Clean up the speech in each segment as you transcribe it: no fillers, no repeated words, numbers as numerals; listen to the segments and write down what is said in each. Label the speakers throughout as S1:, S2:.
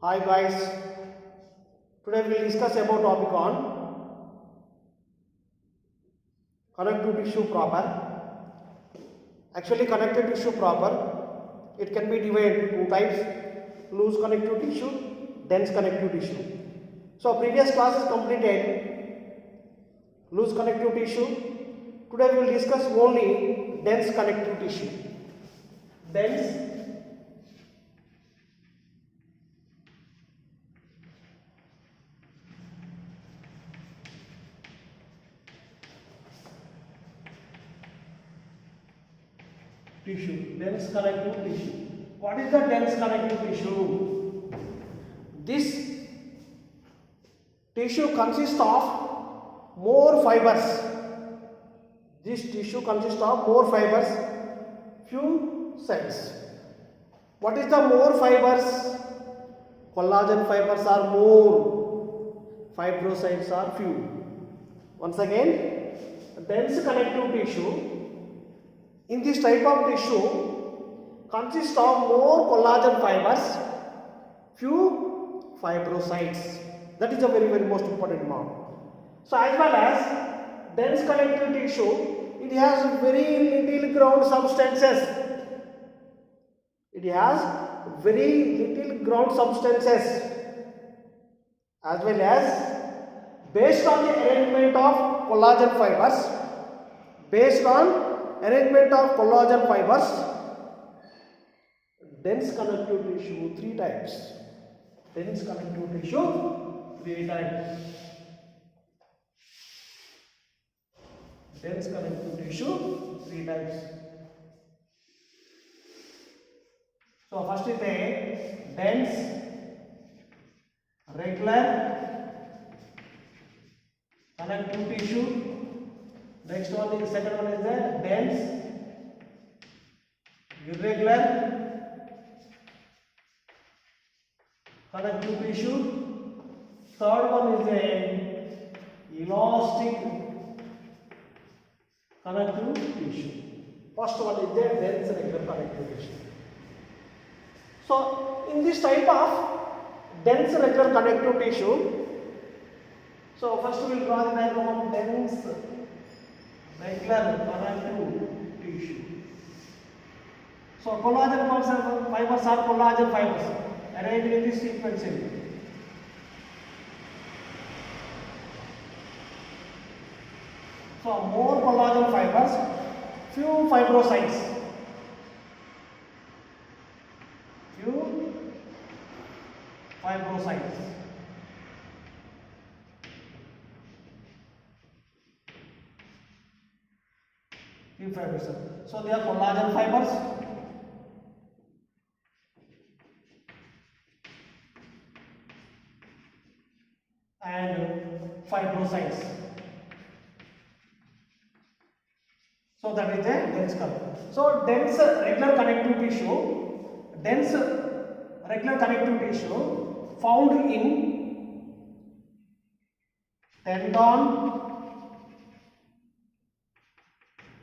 S1: Hi guys, today we will discuss about topic on connective tissue proper. Actually connective tissue proper, it can be divided into two types, loose connective tissue, dense connective tissue. So previous class is completed loose connective tissue. Today we will discuss only dense connective tissue. Dense tissue, dense connective tissue. What is the dense connective tissue? This tissue consists of more fibers. This tissue consists of more fibers, few cells. What is the more fibers? Collagen fibers are more, fibrocytes are few. Once again, dense connective tissue. In this type of tissue consists of more collagen fibers, few fibrocytes. That is a very most important mark. So as well as dense connective tissue, it has very little ground substances. It has very little ground substances, as well as based on the arrangement of collagen fibers. Based on arrangement of collagen fibers, dense connective tissue three types. Dense connective tissue three types. Dense connective tissue three types. So first is a dense regular connective tissue. Next one is second one is the dense irregular connective tissue. Third one is the elastic connective tissue. First one is the dense regular connective tissue. So in this type of dense regular connective tissue, so first we will draw the diagram of dense regular connective tissue. So collagen fibers are collagen fibers arranged in this sequence. So more collagen fibers, few fibrocytes. Few fibrocytes. Few fibrocytes. So they are collagen fibers. And fibrocytes. So that is the dense color. So dense regular connective tissue, dense regular connective tissue found in tendon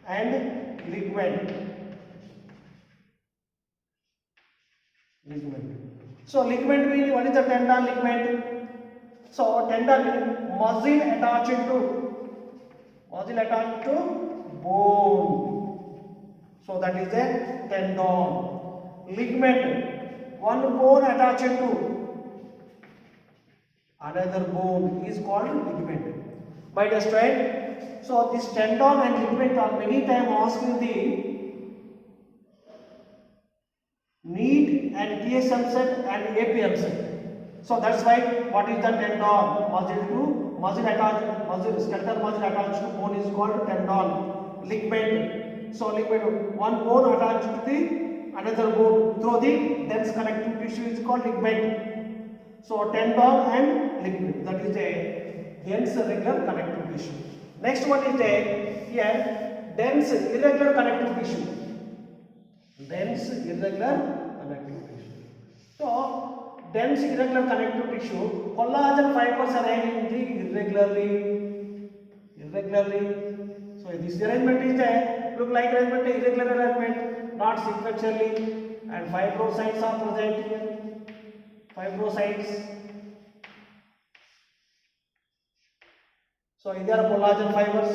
S1: and ligament. So ligament means what is the tendon ligament? So tendon muscle attached to bone. So that is a tendon. Ligament, one bone attached to another bone is called ligament. My dear student, so this tendon and ligament are many times asked in the NEET and TSM set and APM set. So that's why what is the tendon? Muscle attached, skeletal muscle attached to bone is called tendon. Ligament. So ligament, one bone attached to the another bone through the dense connective tissue is called ligament. So tendon and ligament, that is a dense regular connective tissue. Next one is a here dense irregular connective tissue. Dense irregular connective tissue. So dense irregular connective tissue, collagen fibers are arranged irregularly. So this arrangement is a look like arrangement, irregular arrangement, not sequentially, and fibrocytes are present here. fibrocytes. So these are collagen fibers.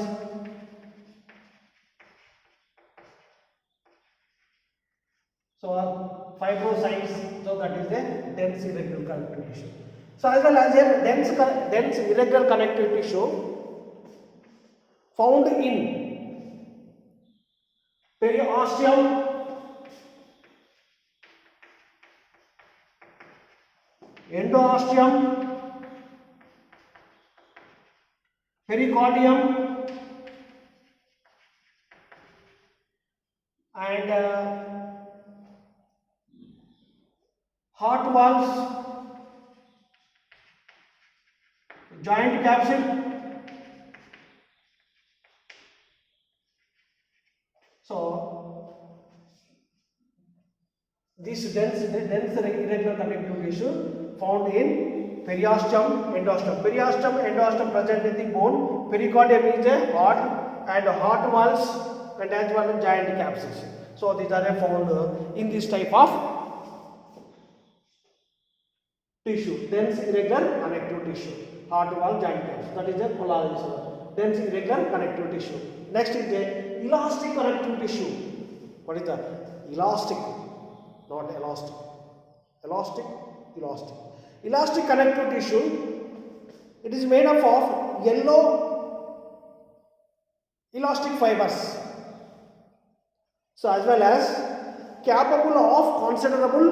S1: So fibrocytes, so that is a dense irregular connective tissue. So as well as a dense irregular connective tissue found in periosteum, endosteum, pericardium, and heart valves, joint capsule. So this dense irregular connective tissue found in periosteum, endosteum. Periosteum, endosteum present in the bone. Pericardium is a heart, and heart valves and as well as giant capsules. So these are found in this type of tissue, dense irregular connective tissue, heart valve, giant capsule. That is a collagen, dense irregular connective tissue. Next is the elastic connective tissue. What is the elastic? Not elastic. Elastic, elastic. Elastic connective tissue. It is made up of yellow elastic fibers. So as well as capable of considerable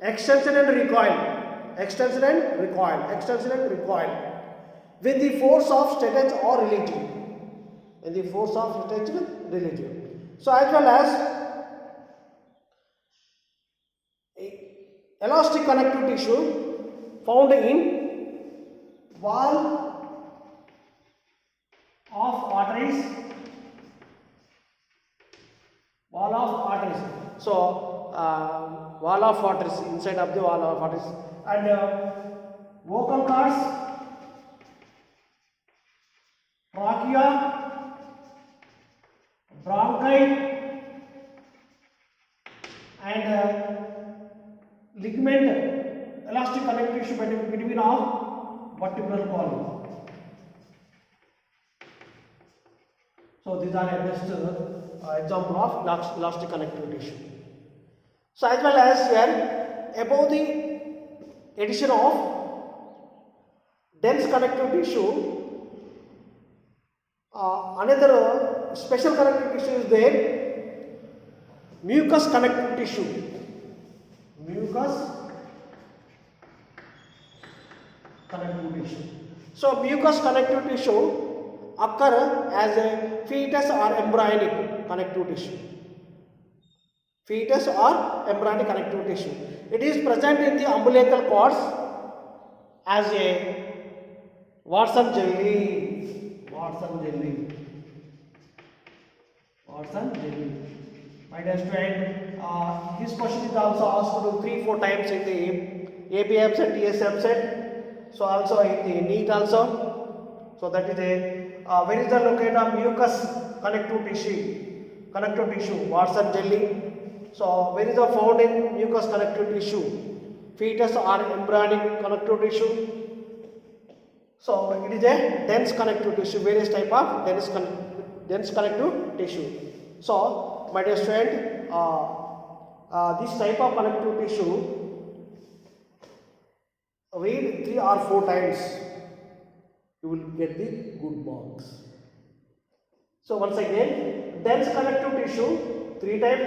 S1: extension and recoil. Extension and recoil. Extension and recoil. With the force of stretch or release. In the force of stretch with release. So as well as elastic connective tissue found in wall of arteries. Wall of arteries. So wall of arteries, inside of the wall of arteries, and vocal cords, trachea, bronchi, and ligament, elastic connective tissue between of vertebral column. So these are a best example of elastic connective tissue. So as well as here, above the addition of dense connective tissue, another special connective tissue is there, mucous connective tissue. Mucous connective tissue. So mucous connective tissue occur as a fetus or embryonic connective tissue. Fetus or embryonic connective tissue. It is present in the umbilical cords as a Watson jelly. Watson jelly. Watson jelly. My dear student, this question is also asked 3-4 times in the APM set, TSM set. So also in the NEET also. So that is a where is the location of mucous connective tissue? Connective tissue, Watson jelly. So where is the found in mucous connective tissue? Fetus or embryonic connective tissue. So it is a dense connective tissue. Various type of dense connective tissue. So my dear student, this type of connective tissue, read 3 or 4 times. You will get the good marks. So once again, dense connective tissue 3 times,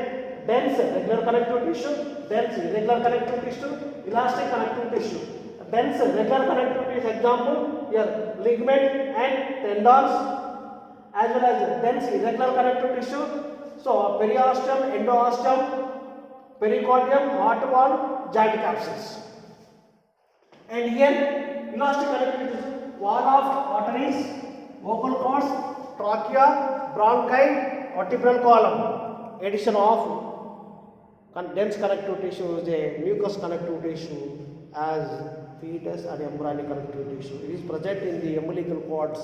S1: dense regular connective tissue, dense irregular connective tissue, elastic connective tissue. Dense regular connective tissue example here, ligament and tendons, as well as dense irregular connective tissue. So periosteum, endosteum, pericardium, heart valve, joint capsules. And here elastic connective tissue, wall of arteries, vocal cords, trachea, bronchi, vertebral column. Addition of dense connective tissue is a mucous connective tissue as fetus and embryonic connective tissue. It is present in the umbilical cords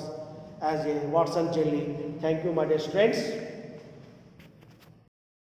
S1: as a Watson jelly. Thank you, my dear students.